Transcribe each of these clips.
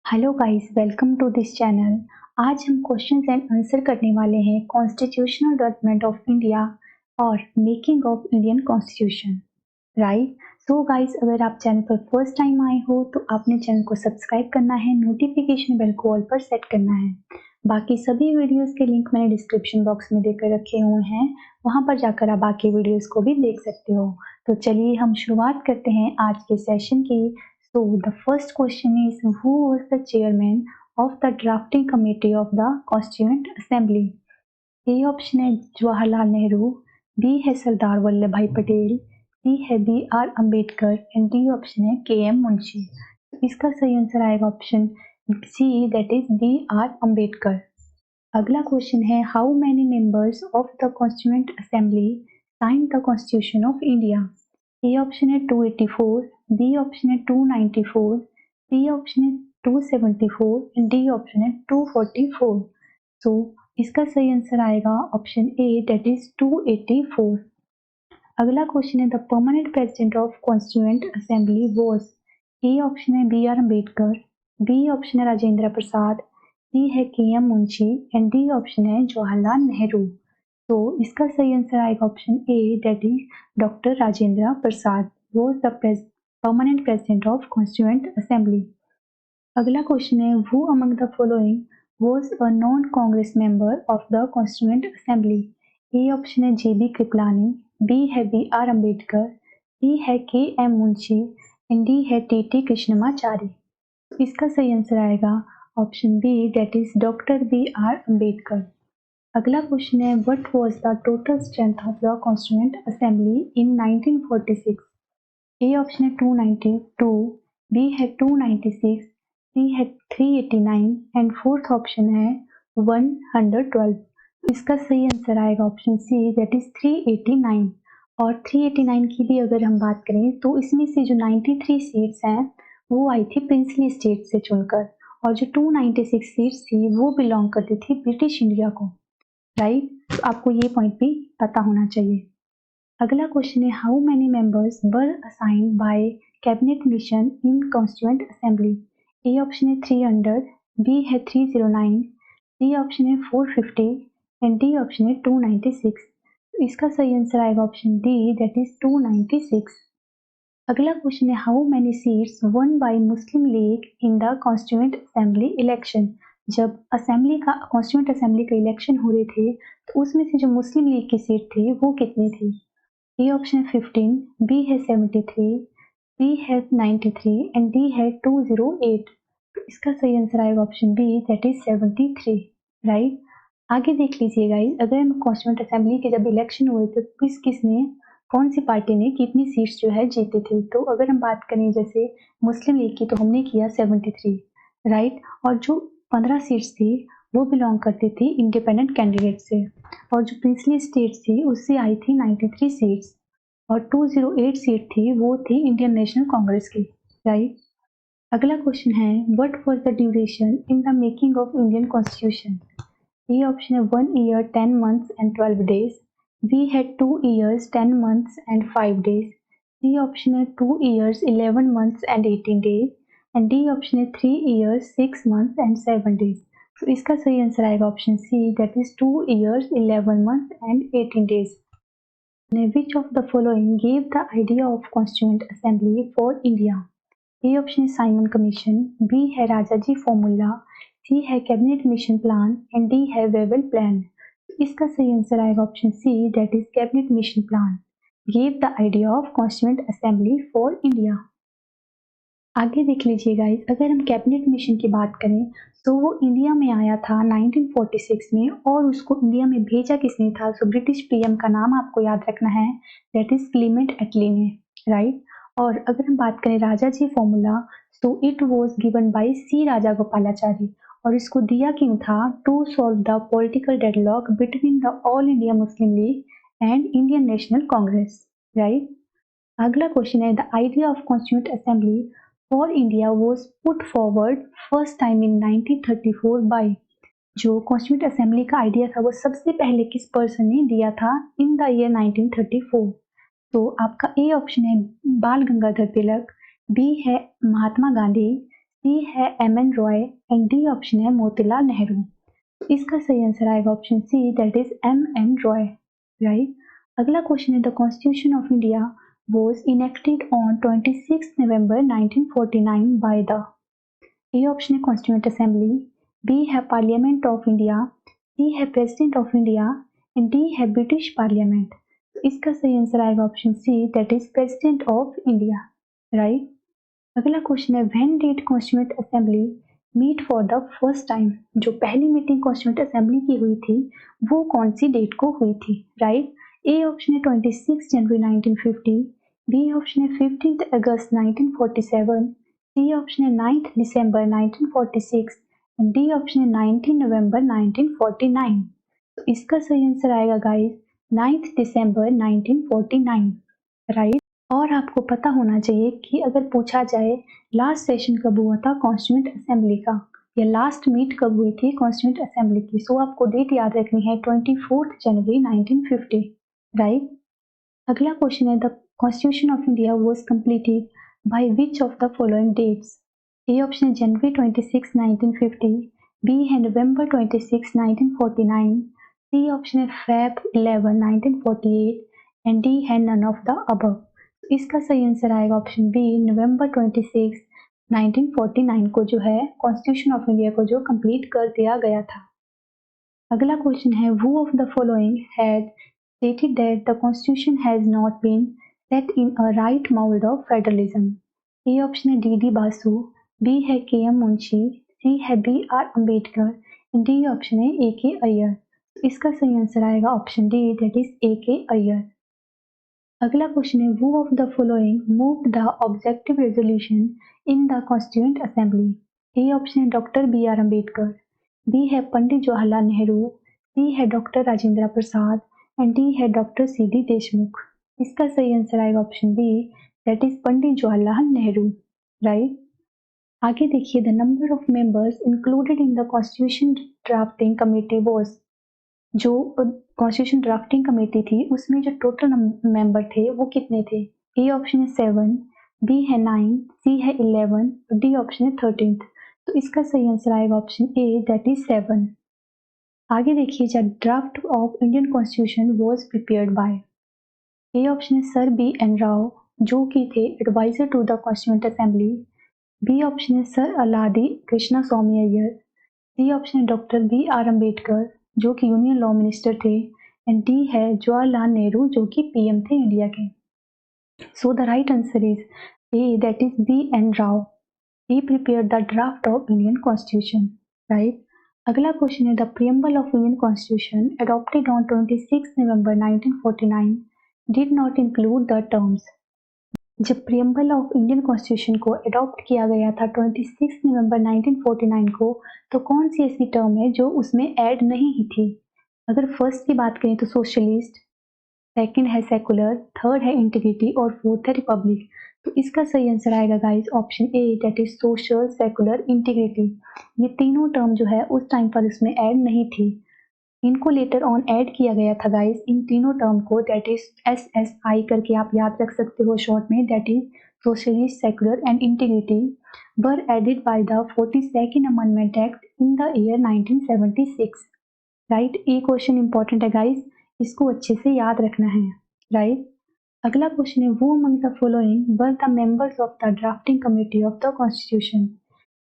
Hello guys, welcome to this channel. आज हम questions and answer करने वाले हैं कॉन्स्टिट्यूशनल डेवलपमेंट ऑफ इंडिया और making of Indian constitution. Right. So guys, अगर आप चैनल पर फर्स्ट टाइम आए हो तो आपने चैनल को सब्सक्राइब करना है, नोटिफिकेशन बेल को ऑल पर सेट करना है। बाकी सभी वीडियोस के लिंक मैंने डिस्क्रिप्शन बॉक्स में देकर रखे हुए हैं, वहां पर जाकर आप बाकी वीडियोस को भी देख सकते हो। तो चलिए हम शुरुआत करते हैं आज के सेशन की। So the first question is, who was the chairman of the drafting committee of the Constituent Assembly? A option है जवाहरलाल नेहरू, बी है सरदार वल्लभ भाई पटेल, सी है B R Ambedkar and D option है के एम मुंशी। इसका सही आंसर आएगा option C, that is B R Ambedkar. अगला question है, how many members of the constituent assembly sign the constitution of India? A option है 284, बी ऑप्शन है 294, सी option है 274 and D option है 244। सो इसका सही आंसर आएगा ऑप्शन ए, दैट इज 284। अगला क्वेश्चन है, the permanent president of constituent assembly was? A option है B R Ambedkar, B option है राजेंद्र प्रसाद, सी है K M Munshi and D option है जवाहरलाल नेहरू। तो इसका सही आंसर आएगा option A, that is doctor Rajendra Prasad was the permanent president of constituent assembly. अगला question है, who among the following was a non Congress member of the constituent assembly? A option है J B Kripalani, B है B R Ambedkar, C है K M Munshi and D है T T Krishnamachari. इसका सही answer आएगा option B, that is doctor B R Ambedkar. अगला question है, what was the total strength of the constituent assembly in 1946? A option है 292, B है 296, सी है 389 एंड फोर्थ ऑप्शन है 112। इसका सही आंसर आएगा ऑप्शन सी, दैट इज 389। और 389 की भी अगर हम बात करें तो इसमें से जो 93 सीट्स हैं वो आई थी प्रिंसली स्टेट से चुनकर, और जो 296 सीट्स थी वो बिलोंग करती थी ब्रिटिश इंडिया को। राइट। तो आपको ये पॉइंट भी पता होना चाहिए। अगला क्वेश्चन है, how many members were assigned by cabinet mission in constituent assembly? A option है 300, बी है 309, सी ऑप्शन है 450 एंड डी ऑप्शन है 296। तो इसका सही आंसर आएगा ऑप्शन डी, दैट इज 296। अगला क्वेश्चन है, how many seats one by Muslim League in the constituent assembly election? जब असेंबली का कॉन्स्टिट्यूएंट असेंबली का इलेक्शन हो रहे थे तो उसमें से जो मुस्लिम लीग की सीट थी वो कितनी थी? ए ऑप्शन है 15, बी है 73, सी है 93 एंड डी है 208। तो इसका सही आंसर आएगा option B, that is 73। Right. आगे देख लीजिए गाइस, अगर हम कॉन्स्टिट्यूएंट असेंबली के जब इलेक्शन हुए थे किसने कौन सी पार्टी ने कितनी सीट्स जो है जीती थी? तो अगर हम बात करें जैसे मुस्लिम लीग की तो हमने किया 73। राइट। और जो 15 सीट्स थी वो बिलोंग करती थी इंडिपेंडेंट कैंडिडेट से, और जो प्रिंसली स्टेट्स थी उससे आई थी 93 सीट्स, और 208 सीट थी वो थी इंडियन नेशनल कांग्रेस की। राइट। अगला क्वेश्चन है, what was the duration in the making of Indian constitution? A option है 1 year 10 months and 12 days, B है 2 years 10 months and 5 days, C option है 2 years 11 months and 18 days and D option है 3 years 6 months and 7 days। तो इसका सही answer आएगा option C, that is 2 years 11 months and 18 days। Which of the following gave the idea of Constituent Assembly for India? A option है Simon commission, B है Rajaji formula, C है cabinet mission plan and D है Wavell plan. इसका सही answer आएगा option C, that is cabinet mission plan gave the idea of constituent assembly for India. आगे देख लीजिए गाइस, अगर हम कैबिनेट मिशन की बात करें तो वो इंडिया में आया था 1946 में, और उसको इंडिया में भेजा किसने था? सो ब्रिटिश पीएम का नाम आपको याद रखना है, दैट इज क्लीमेंट एटली ने। राइट। और अगर हम बात करें राजा जी फॉर्मूला, तो it was given by C राजा गोपालाचारी, और इसको दिया क्यों था? To solve the political deadlock between the all India Muslim league and Indian national congress. Right. अगला क्वेश्चन है, the idea of constituent assembly for India was put forward first time in 1934 by? जो constituent assembly का idea था वो सबसे पहले किस person ने दिया था इन द ईयर 1934? तो आपका ए ऑप्शन है बाल गंगाधर तिलक, बी है महात्मा गांधी, सी है M N. Roy and D option है मोतीलाल नेहरू। इसका सही आंसर आएगा option C, that is M N. Roy, right. अगला क्वेश्चन है the constitution of India was enacted on 26 November 1949 by the. A option है कॉन्स्टिट्यूंट असेंबली, बी है पार्लियामेंट ऑफ इंडिया, सी है president of India and D है British parliament. इसका सही answer आएगा option C, that is president of India, right. अगला question है when did constituent assembly meet for the first time. जो पहली मीटिंग कॉन्स्टिट्यूंट असेंबली की हुई थी वो कौन सी डेट को हुई थी, राइट। ए ऑप्शन है 26 जनवरी 1950, बी ऑप्शन है 15 अगस्त 1947, सी ऑप्शन है 9 दिसंबर 1946 एंड डी ऑप्शन है 19 नवंबर 1949। तो इसका सही आंसर आएगा गाइस 9 दिसंबर 1949, राइट। और आपको पता होना चाहिए कि अगर पूछा जाए लास्ट सेशन कब हुआ था कॉन्स्टिट्यूंट असेंबली का, या लास्ट मीट कब हुई थी कॉन्स्टिट्यूंट असेंबली की, सो आपको डेट याद रखनी है 24 जनवरी 1950, राइट। अगला क्वेश्चन है the constitution of India was completed by which of the following dates. A option है जनवरी 26 1950, बी है नवंबर 26 1949, सी ऑप्शन है फेब 11 1948 एंड डी है नन ऑफ द अबव। इसका सही आंसर आएगा ऑप्शन बी, नवंबर 26 1949 को जो है कॉन्स्टिट्यूशन ऑफ इंडिया को जो कंप्लीट कर दिया गया था। अगला क्वेश्चन है who of the following had stated that the constitution has not been set in a right mold of federalism। A option है डी डी बासु, बी है के एम मुंशी, सी है B R Ambedkar, D option है A K Ayyar. इसका सही answer आएगा option D, that is A K Ayyar. अगला question है who of the following moved the objective resolution in the constituent assembly. A option है doctor B R Ambedkar, B है Pandit Jawaharlal Nehru, C है doctor Rajendra Prasad and D है doctor C D Deshmukh. इसका सही answer आएगा option B, that is Pandit Jawaharlal Nehru, right. आगे देखिए the number of members included in the constitution drafting committee was. जो कॉन्स्टिट्यूशन ड्राफ्टिंग कमेटी थी उसमें जो टोटल मेंबर थे वो कितने थे। ए ऑप्शन है 7, बी है 9, सी है 11, डी ऑप्शन है 13। तो इसका सही आंसर आएगा ऑप्शन ए, दैट इज 7। आगे देखिए the draft of Indian constitution was prepared by. A option है सर बी एन राव, जो कि थे adviser to the constituent assembly, B option है sir Alladi Krishnaswami Ayyar, C option है डॉक्टर बी आर अम्बेडकर जो कि यूनियन लॉ मिनिस्टर थे एंड डी है जवाहरलाल नेहरू जो कि पीएम थे इंडिया के। So the right answer is A, that is B N Rao. He prepared the draft of Indian constitution, right. अगला क्वेश्चन है the preamble of Indian constitution adopted on 26 November 1949 did not include the terms. जब preamble of Indian constitution को adopt किया गया था 26 November 1949 को, तो कौन सी ऐसी टर्म है जो उसमें ऐड नहीं थी। अगर फर्स्ट की बात करें तो सोशलिस्ट, सेकंड है सेकुलर, थर्ड है इंटीग्रिटी और फोर्थ है रिपब्लिक। तो इसका सही आंसर आएगा guys option A, that is social, secular, integrity. ये तीनों टर्म जो है उस टाइम पर उसमें ऐड नहीं थी, इनको लेटर ऑन ऐड किया गया था गाइस इन तीनों टर्म को, दैट इज SSI करके आप याद रख सकते हो शॉर्ट में, that is socialist, secular and integrity were added by the 42nd amendment act in the year 1976, right. ये क्वेश्चन इंपॉर्टेंट है गाइस, इसको अच्छे से याद रखना है, राइट। अगला क्वेश्चन है who among the following were the members of the drafting committee of the constitution.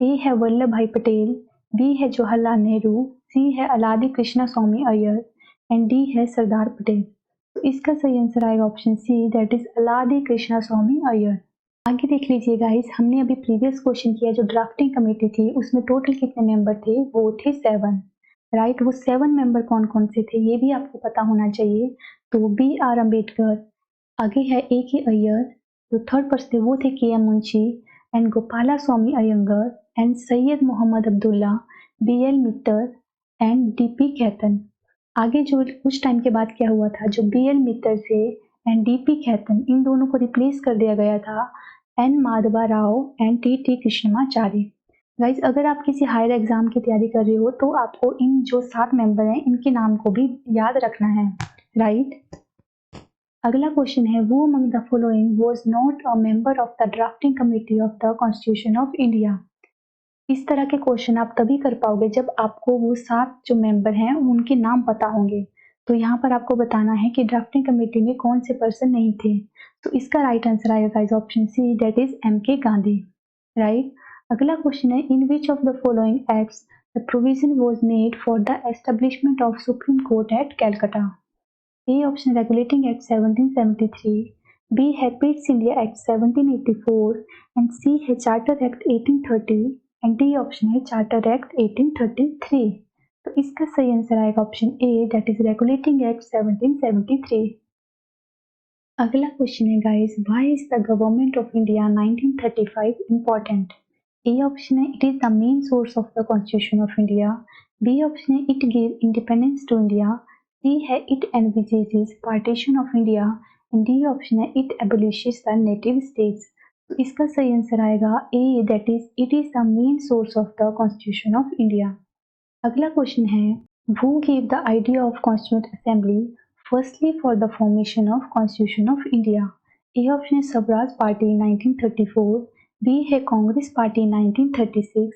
A है वल्लभ भाई पटेल, बी है जवाहरलाल नेहरू, सी है अलादी Krishnaswami Iyer and D है सरदार पटेल। तो इसका सही आंसर आएगा option C, that is अलादी Krishnaswami Iyer. आगे देख लीजिए गाइस, हमने अभी प्रीवियस क्वेश्चन किया जो ड्राफ्टिंग कमेटी थी उसमें टोटल कितने मेंबर थे, वो थे 7, राइट। वो 7 मेंबर कौन कौन से थे ये भी आपको पता होना चाहिए। तो बी आर अम्बेडकर, आगे है ए के अय्यर, जो थर्ड पर्सन थे वो थे K M Munshi and Gopalaswami Ayyangar and Syed Mohammad Abdullah, BL Mitter and DP Khaitan. आगे जो कुछ टाइम के बाद क्या हुआ था, जो BL मित्तर थे एंड DP खैतन, इन दोनों को रिप्लेस कर दिया गया था N Madhava Rao and TT Krishnamacharya. Guys अगर आप किसी हायर एग्जाम की तैयारी कर रहे हो तो आपको इन जो 7 मेंबर हैं इनके नाम को भी याद रखना है, राइट। अगला क्वेश्चन है who among the following was not a member of the drafting committee of the constitution of India. इस तरह के क्वेश्चन आप तभी कर पाओगे जब आपको वो 7 जो मेंबर हैं उनके नाम पता होंगे। तो यहाँ पर आपको बताना है कि ड्राफ्टिंग कमेटी में कौन से पर्सन नहीं थे। तो इसका राइट आंसर आएगा guys option C, that is M K. Gandhi, right. अगला क्वेश्चन है, in which of the following acts the provision was made for the establishment of supreme court at Calcutta. A option regulating act 1773, B है Pitt's India act 1784 and C है charter act 1830 and D option है charter act 1833। तो इसका सही answer आएगा option A, that is regulating act 1773। अगला question है guys, why is the government of India 1935 important. A option है it is the main source of the constitution of India, B option है it give independence to India, C है it envisages partition of India and D option है it abolishes the native states. तो इसका सही answer आएगा A, that is it is the main source of the constitution of India. अगला question है, who give the idea of constituent assembly firstly for the formation of constitution of India. A option है Swaraj party 1934, B है Congress party 1936,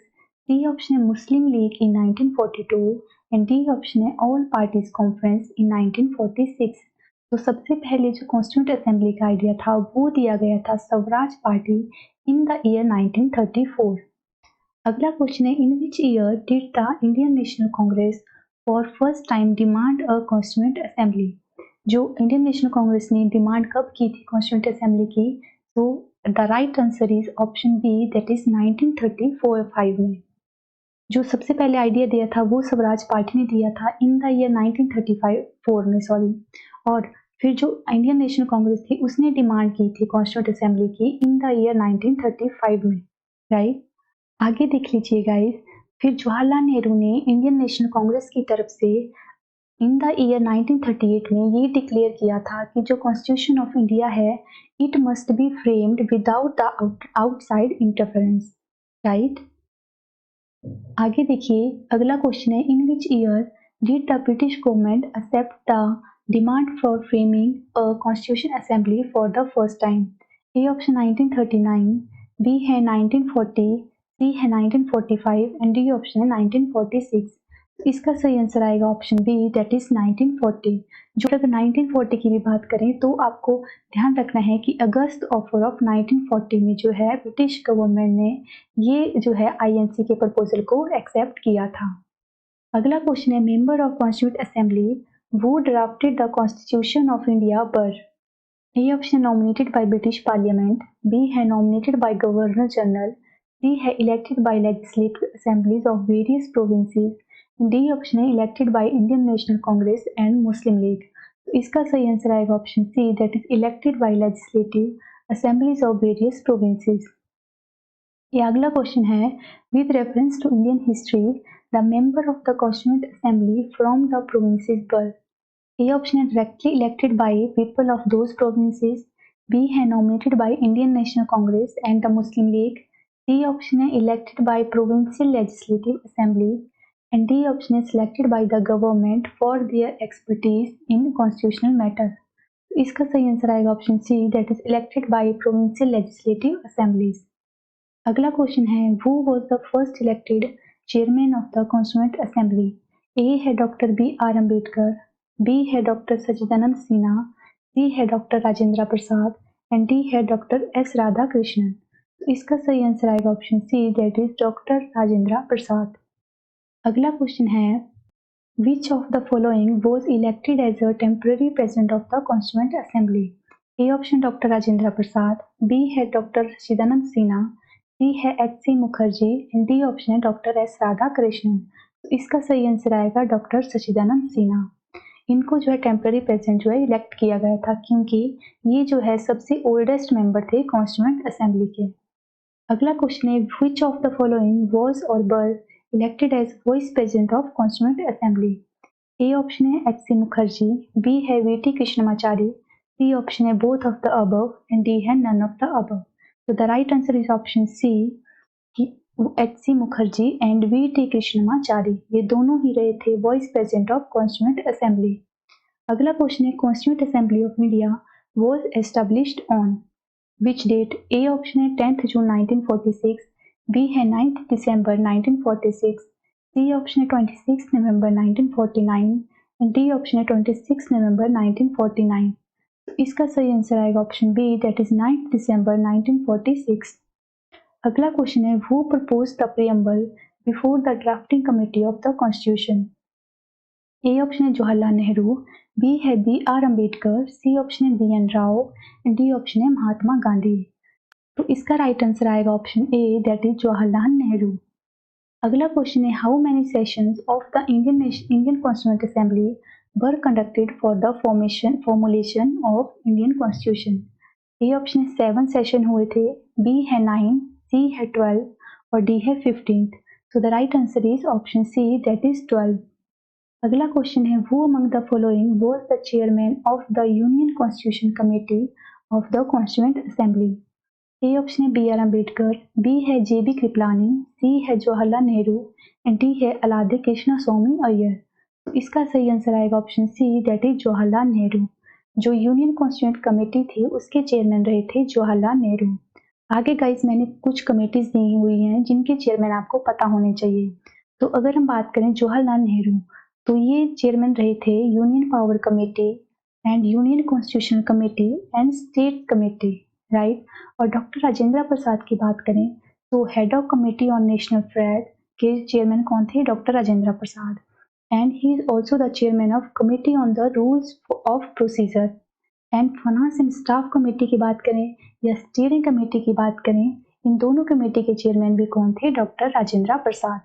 C option है Muslim League in 1942 and D option है all parties conference in 1946। तो सबसे पहले जो constituent assembly का idea था वो दिया गया था Swaraj Party in the year 1934। अगला क्वेश्चन है, in which year did the Indian national Congress for first time demand a constituent assembly. जो इंडियन नेशनल कांग्रेस ने डिमांड कब की थी कॉन्स्टिट्यूंट असेंबली की, तो the right answer is option B, that is 1934-5 में। जो सबसे पहले आइडिया दिया था वो स्वराज पार्टी ने दिया था इन द ईयर 1935-4 में, सॉरी। और फिर जो इंडियन नेशनल कांग्रेस थी उसने डिमांड की थी कॉन्स्टिट्यूंट असेंबली की इन द ईयर 1935 में, राइट। आगे देख लीजिए गाइस, फिर जवाहरलाल नेहरू ने इंडियन नेशनल कांग्रेस की तरफ से इन द ईयर 1938 में ये डिक्लेयर किया था कि जो कॉन्स्टिट्यूशन ऑफ इंडिया है it must be framed without the outside interference, right. आगे देखिए, अगला क्वेश्चन है, in which year did the British government accept the demand for framing a constitution assembly for the first time. A option 1939, B है 1940, सी है 1945 and D option है 1946। इसका सही answer आएगा ऑप्शन बी, दैट इज 1940। जो अगर 1940 की भी बात करें तो आपको ध्यान रखना है कि अगस्त ऑफर ऑफ 1940 में जो है ब्रिटिश गवर्नमेंट ने ये जो है आईएनसी के प्रपोजल को एक्सेप्ट किया था। अगला क्वेश्चन है, member of constituent assembly who drafted the constitution of India were. A option nominated by British parliament, B है nominated by governor general, C है elected by legislative assemblies of various provinces, D option है elected by Indian national Congress and Muslim League. तो इसका सही answer आएगा option C, that is elected by legislative assemblies of various provinces. ये अगला question है, with reference to Indian history the member of the constituent assembly from the provinces were. A option है directly elected by people of those provinces, B है nominated by Indian national Congress and the Muslim League, C option है elected by provincial legislative assemblies and D option is selected by the government for their expertise in constitutional matter। इसका सही answer आएगा option C, that is elected by provincial legislative assemblies. अगला question है, who was the first elected chairman of the constituent assembly. A है doctor B R Ambedkar, B है doctor सच्चिदानंद Sinha, C है doctor Rajendra Prasad and D है doctor S Radhakrishnan. तो इसका सही answer आएगा option C, that is doctor Rajendra Prasad. अगला क्वेश्चन है, which of the following was elected as a temporary president of the constituent assembly. A option doctor Rajendra Prasad, B है doctor सच्चिदानंद Sinha, C है H C. Mukherjee and D option है doctor S Radhakrishnan. तो इसका सही answer आएगा doctor सच्चिदानंद सिन्हा। इनको जो है टेम्पररी प्रेसिडेंट जो है इलेक्ट किया गया था क्योंकि ये जो है सबसे ओल्डेस्ट मेंबर थे कॉन्स्टिट्यूंट असेंबली के। अगला क्वेश्चन है, which of the following was और were elected as vice president of constituent assembly. A option है एच.सी. मुखर्जी, बी है वी.टी. कृष्णमाचारी, सी ऑप्शन है both of the above and D है none of the above. तो the right answer is option C, H C. Mukherjee and V T. Krishnamachari, ये दोनों ही रहे थे vice president of constituent assembly. अगला क्वेश्चन है, constituent assembly of India was established on which date. A option है 10th June 1946, बी है 9 दिसंबर 1946, सी ऑप्शन है 26 नवंबर 1949 एंड डी ऑप्शन है 26 नवंबर 1949। तो इसका सही आंसर आएगा option B, that is 9 December 1946। अगला क्वेश्चन है, who propose the preamble before the drafting committee of the constitution. A option है जवाहरलाल नेहरू, बी है B R Ambedkar, C option है B N Rao and D option है महात्मा गांधी। तो इसका राइट आंसर आएगा option A, that is Jawaharlal Nehru. अगला क्वेश्चन है, how many sessions of the Indian constituent assembly were conducted for the formulation of Indian constitution. A option है 7 session हुए थे, B है 9, सी है 12 और डी है 15। So the right answer is option C, that is 12। अगला question है, who among the following was the chairman of the union constitution committee of the constituent assembly. A option है B R Ambedkar, B है J B Kripalani, सी है Jawaharlal Nehru and D है अलादे कृष्णा स्वामी अय्यर। तो इसका सही answer आएगा option C, that is Jawaharlal Nehru. जो यूनियन कॉन्स्टिट्यूएंट कमेटी थी उसके चेयरमैन रहे थे जवाहरलाल नेहरू। आगे गाइस मैंने कुछ कमेटीज दी हुई हैं जिनके चेयरमैन आपको पता होने चाहिए। तो अगर हम बात करें जवाहरलाल नेहरू, तो ये चेयरमैन रहे थे union power committee and union constitution committee and state committee, right. और डॉक्टर राजेंद्र प्रसाद की बात करें तो head of committee on national flag के चेयरमैन कौन थे, doctor Rajendra Prasad. And he is also the chairman of committee on the rules of procedure. And finance and staff committee की बात करें या स्टीयरिंग कमेटी की बात करें, इन दोनों कमेटी के चेयरमैन भी कौन थे, डॉक्टर राजेंद्र प्रसाद,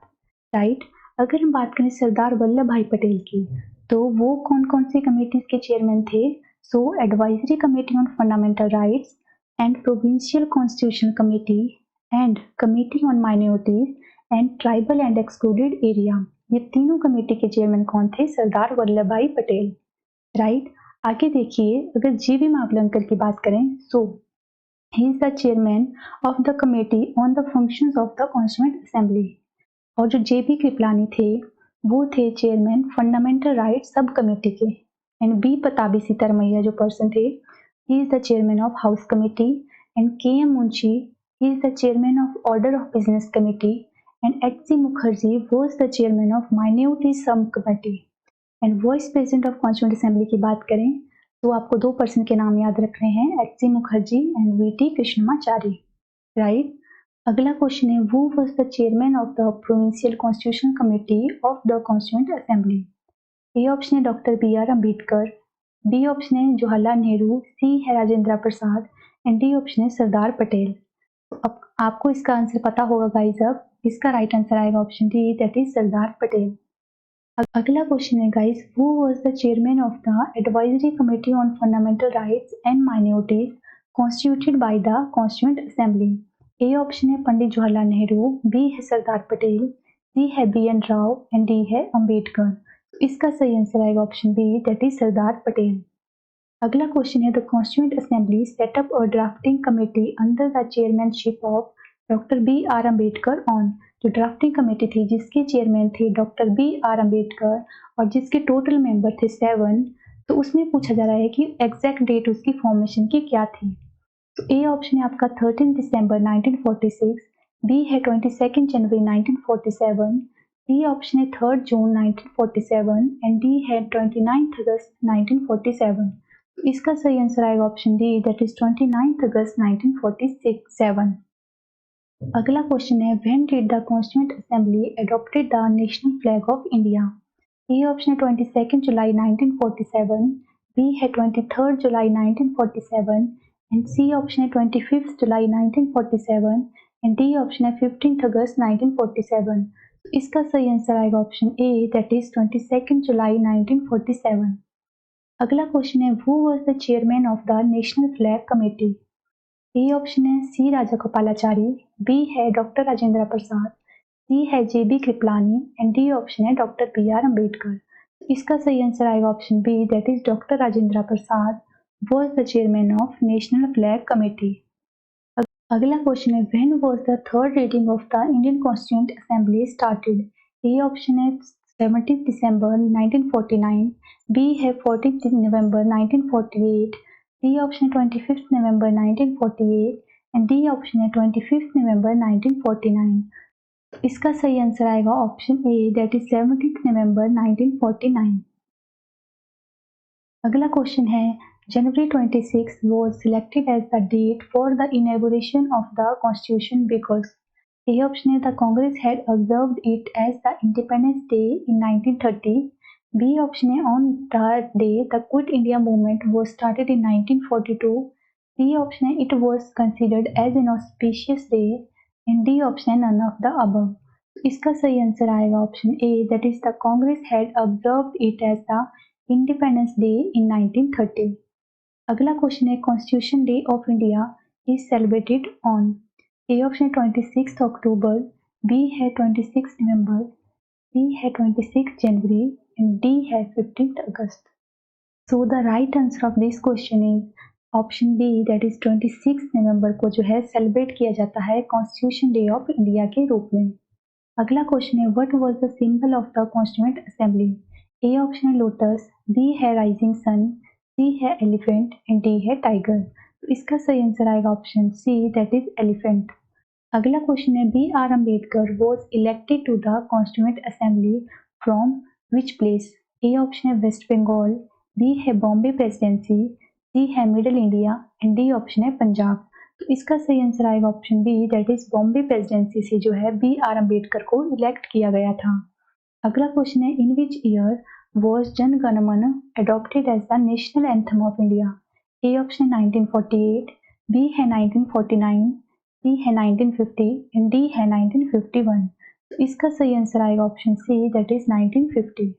राइट। अगर हम बात करें सरदार वल्लभ भाई पटेल की, तो वो कौन कौन सी कमेटीज के चेयरमैन थे। So advisory committee on fundamental rights and provincial constitution committee and committee on minorities and tribal and excluded area, ये तीनों कमेटी के चेयरमैन कौन थे, सरदार वल्लभ भाई पटेल, राइट। आगे देखिए, अगर जीवी मावलंकर की बात करें so he is the chairman of the committee on the functions of the constituent assembly. और जो जे बी कृपलानी थे वो थे chairman fundamental right sub committee के। एंड बी पताबी सीतारमैया जो पर्सन थे, he is the chairman of house committee. And K M Munshi, he is the chairman of order of business committee. And H C Mukherjee was the chairman of minority sub committee. And vice president of constituent assembly की बात करें तो आपको 2 person के नाम याद रखने हैं, H C Mukherjee and V T Krishnamachari, right. अगला क्वेश्चन है, who was the chairman of the provincial constitution committee of the constituent assembly. A option है doctor B R Ambedkar, B option है जवाहरलाल नेहरू, सी है Rajendra Prasad and D option है सरदार पटेल। तो अब आपको इसका आंसर पता होगा गाइस। अब इसका राइट आंसर आएगा option D, that is Sardar Patel. अगला क्वेश्चन है guys, who was the chairman of the advisory committee on fundamental rights and minorities constituted by the constituent assembly. A option है पंडित जवाहरलाल नेहरू, बी है Sardar Patel, C है B N Rao and D है अम्बेडकर। तो इसका सही answer आएगा option B, that is Sardar Patel. अगला question है, the constituent assembly set up a drafting committee under the chairmanship of doctor B R Ambedkar on. जो ड्राफ्टिंग कमेटी थी जिसके चेयरमैन थे डॉक्टर बी आर अम्बेडकर और जिसके टोटल मेंबर थे 7, तो उसमें पूछा जा रहा है कि एग्जैक्ट डेट उसकी फॉर्मेशन की क्या थी। तो ए ऑप्शन है आपका 13 दिसंबर 1946, बी है 22 जनवरी 1947, सी ऑप्शन है 3 जून 1947 एंड डी है 29 अगस्त 1947। तो इसका सही आंसर आएगा ऑप्शन डी, दैट इज 29 अगस्त 1947। अगला क्वेश्चन है, when did the constituent assembly adopted the national flag of India. A option है 22 जुलाई 1947, बी है 23 जुलाई 1947 एंड सी ऑप्शन है 25 जुलाई 1947 एंड डी ऑप्शन है 15 अगस्त 1947। तो इसका सही आंसर आएगा option A, that is 22 July 1947। अगला क्वेश्चन है, who was the chairman of the national flag committee. A option है सी राजा गोपालाचारी, बी है डॉक्टर राजेंद्र प्रसाद, सी है J B Kripalani and D option है डॉक्टर बी आर अम्बेडकर। इसका सही आंसर आएगा option B, that is doctor Rajendra Prasad was the chairman of National Flag Committee. अगला question है, when was the third reading of the Indian Constituent Assembly started? A option है 17 दिसंबर 1949, B है 14 नवंबर 1948, सी option है 25 नवंबर 1948 and D option है 25 नवंबर 1949। तो इसका सही answer आएगा ऑप्शन ए, दैट इज 17 नवंबर 1949। अगला क्वेश्चन है, January 26 was selected as the date for the inauguration of the Constitution because A option है the Congress had observed it as the Independence Day in 1930. B option है on that day the Quit India movement was started in 1942. C option है it was considered as an auspicious day. And D option है none of the above. इसका सही answer आएगा option A, that is the Congress had observed it as the independence day in 1930। अगला question है, constitution day of India is celebrated on. A option 26 October, B है 26 नवंबर, सी है 26 जनवरी and D है 15 August. So the right answer of this question is option B, that is 26 नवंबर को जो है celebrate किया जाता है कॉन्स्टिट्यूशन डे ऑफ इंडिया के रूप में। अगला क्वेश्चन है, what was the symbol of the constituent assembly. A option है लोटस, बी है राइजिंग सन, सी है एलिफेंट एंड डी है टाइगर। तो इसका सही आंसर आएगा option C, that is elephant. अगला क्वेश्चन है, B R Ambedkar was elected to the constituent assembly from which place. A option है वेस्ट बंगाल, बी है बॉम्बे प्रेसिडेंसी, सी है middle India and D option है पंजाब। तो इसका सही आंसर आएगा option B, that is Bombay presidency से जो है बी आर अम्बेडकर को इलेक्ट किया गया था। अगला क्वेश्चन है, in which year was Jana Gana Mana adopted as the national anthem of India. A option 1948, B है 1949, सी है 1950 एंड डी है 1951। तो इसका सही आंसर आएगा ऑप्शन सी, दैट इज 1950।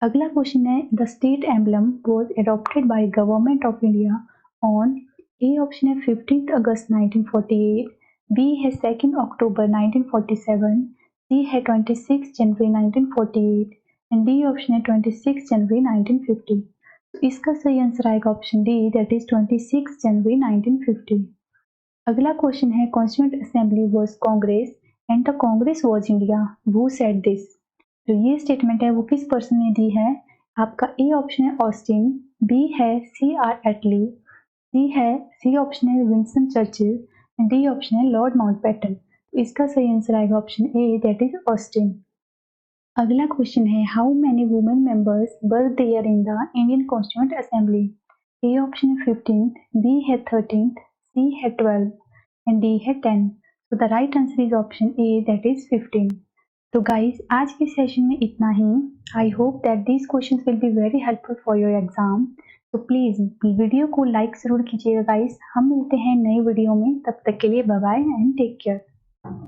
अगला क्वेश्चन है, the state emblem was adopted by government of India on. A option है 15 अगस्त 1948, बी है 2 अक्टूबर 1947, सी है 26 जनवरी 1948 एंड डी ऑप्शन है 26 जनवरी 1950। तो इसका सही आंसर आएगा ऑप्शन डी, दैट इज 26 जनवरी 1950। अगला क्वेश्चन है, constituent assembly was Congress and the Congress was India, who said this. तो ये स्टेटमेंट है वो किस पर्सन ने दी है। आपका ए ऑप्शन है ऑस्टिन, बी है C R Attlee, C option है Winston Churchill and D option है लॉर्ड माउंटबेटन। इसका सही आंसर आएगा option A, that is Austin. अगला क्वेश्चन है, how many women members were there in the Indian constituent assembly. A option है 15, B है 13, सी है 12 एंड डी है 10। तो the right answer is option A, that is 15। तो guys आज के सेशन में इतना ही। I hope that these questions will be very helpful for your exam. तो प्लीज़ वीडियो को लाइक ज़रूर कीजिएगा गाइज। हम मिलते हैं नए वीडियो में, तब तक के लिए bye bye and take care.